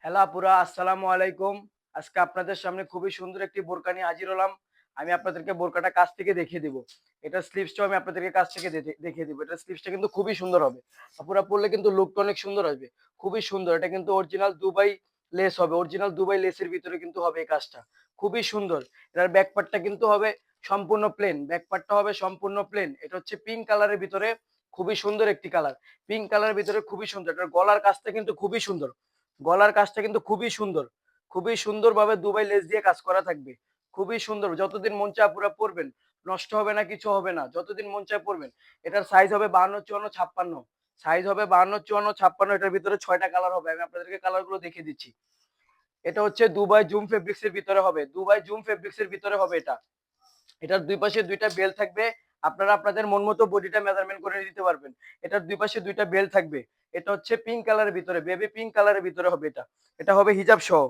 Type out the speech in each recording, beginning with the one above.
Hello আপুরা, আসসালামু আলাইকুম। আজকে আপনাদের সামনে খুবই সুন্দর একটি বোরকা নিয়ে হাজির হলাম। আমি আপনাদেরকে বোরকাটা কাছ থেকে দেখিয়ে দিব। এটার স্লিভসটাও আমি আপনাদেরকে কাছ থেকে দেখিয়ে দিব। এটার স্লিভসটা কিন্তু খুবই সুন্দর হবে। আপুরা পড়লে কিন্তু লুকটা অনেক সুন্দর আসবে। খুবই সুন্দর। এটা কিন্তু অরিজিনাল দুবাই লেস হবে। অরিজিনাল দুবাই লেসের ভিতরে কিন্তু হবে এই কাজটা। খুবই সুন্দর। এটার ব্যাক পার্টটা কিন্তু হবে সম্পূর্ণ প্লেন। ব্যাক পার্টটা হবে সম্পূর্ণ প্লেন। এটা হচ্ছে পিঙ্ক কালারের ভিতরে খুবই সুন্দর একটি কালার। পিঙ্ক কালারের ভিতরে খুবই সুন্দর। এটার গলার কাজটা কিন্তু খুবই সুন্দর। গলার কাজটা কিন্তু খুবই সুন্দর। খুবই সুন্দরভাবে দুবাই লেস দিয়ে কাজ করা থাকবে। খুবই সুন্দর। যতদিন মন চায় আপুরা পড়বেন। নষ্ট হবে না, কিছু হবে না। যতদিন মন চায় পড়বেন। এটার সাইজ হবে 52, 54, 56। সাইজ হবে 52, 54, 56। এটার ভিতরে ৬ টা কালার হবে। আমি আপনাদেরকে কালারগুলো দেখিয়ে দিচ্ছি। এটা হচ্ছে দুবাই জুম ফেব্রিক্স এর ভিতরে হবে। দুবাই জুম ফেব্রিক্স এর ভিতরে হবে এটা। এটার দুই পাশে ২ টা বেল থাকবে। আপনারা আপনাদের মন মতো বডিটা মেজারমেন্ট করে দিতে পারবেন। এটার দুই পাশে ২ টা বেল থাকবে। এটা হচ্ছে পিঙ্ক কালারের ভিতরে, বেবি পিঙ্ক কালারের ভিতরে হবে এটা। এটা হবে হিজাব সহ।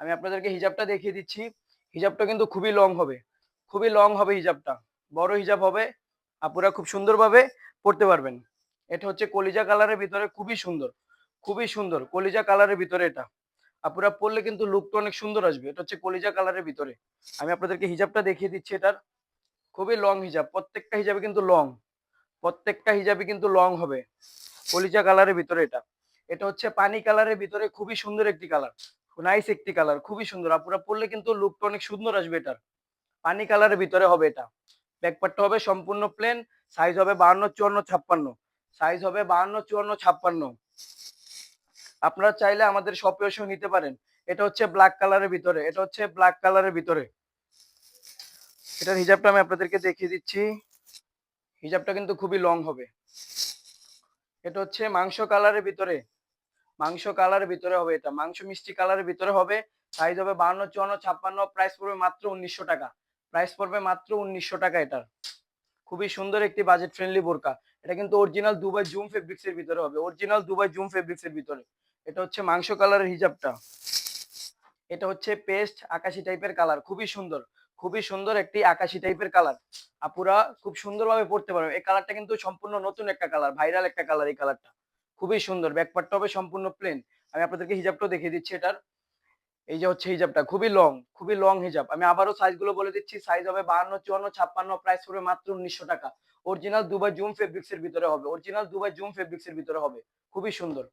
আমি আপনাদেরকে হিজাবটা দেখিয়ে দিচ্ছি। হিজাবটা কিন্তু খুবই লং হবে। খুবই লং হবে হিজাবটা। বড় হিজাব হবে। আপুরা খুব সুন্দরভাবে পড়তে পারবেন। এটা হচ্ছে কলিজা কালারের ভিতরে খুবই সুন্দর। খুবই সুন্দর। কলিজা কালারের ভিতরে এটা। আপুরা পড়লে কিন্তু লুকটা অনেক সুন্দর আসবে। এটা হচ্ছে কলিজা কালারের ভিতরে। আমি আপনাদেরকে হিজাবটা দেখিয়ে দিচ্ছি এটার। খুবই লং হিজাব। প্রত্যেকটা হিজাবে কিন্তু লং। প্রত্যেকটা হিজাবে কিন্তু লং হবে। কলিজা কালারের ভিতরে এটা। এটা হচ্ছে পানি কালারের ভিতরে খুবই সুন্দর একটি কালার। নাইস একটি কালার। খুবই সুন্দর। আপুরা পড়লে কিন্তু লুকটা অনেক সুন্দর আসবে এটার। পানি কালারের ভিতরে হবে এটা। ব্যাক পার্টটা হবে সম্পূর্ণ প্লেন। সাইজ হবে 52, 54, 56। সাইজ হবে 52, 54, 56। আপনারা চাইলে আমাদের শপে এসেও নিতে পারেন। এটা হচ্ছে ব্ল্যাক কালারের ভিতরে। এটা হচ্ছে ব্ল্যাক কালারের ভিতরে। এটার হিজাবটা আমি আপনাদেরকে দেখিয়ে দিচ্ছি। হিজাবটা কিন্তু খুবই লং হবে। এটা হচ্ছে মাংস কালারের ভিতরে। মাংস কালারের ভিতরে হবে এটা। মাংস মিষ্টি কালারের ভিতরে হবে। সাইজ হবে 52, 54, 56। প্রাইস পড়বে মাত্র ১৯০০ টাকা। প্রাইস পড়বে মাত্র ১৯০০ টাকা এটার। খুবই সুন্দর একটি বাজেট ফ্রেন্ডলি বোরকা। এটা কিন্তু অরিজিনাল দুবাই জুম ফেব্রিক্স এর ভিতরে হবে। অরিজিনাল দুবাই জুম ফেব্রিক্স এর ভিতরে। এটা হচ্ছে মাংস কালারের হিজাবটা। এটা হচ্ছে পেস্ট আকাশি টাইপের কালার। খুবই সুন্দর। খুবই সুন্দর একটি আকাশি টাইপের কালার। আপুরা খুব সুন্দরভাবে পড়তে পারবে। এই কালারটা কিন্তু সম্পূর্ণ নতুন একটা কালার, ভাইরাল একটা কালার এই কালারটা। খুবই সুন্দর। ব্যাক পার্টটা হবে সম্পূর্ণ প্লেন। আমি আপনাদেরকে হিজাবটাও দেখিয়ে দিচ্ছি এটার। এই যে হচ্ছে হিজাবটা খুবই লং হিজাব। আমি আবারও সাইজগুলো বলে দিচ্ছি। সাইজ হবে 52, 54, 56। প্রাইস পড়বে মাত্র ১৯০০ টাকা। অরিজিনাল দুবাই জুম ফেব্রিক্স এর ভিতরে হবে। অরিজিনাল দুবাই জুম ফেব্রিক্স এর ভিতরে হবে। খুবই সুন্দর।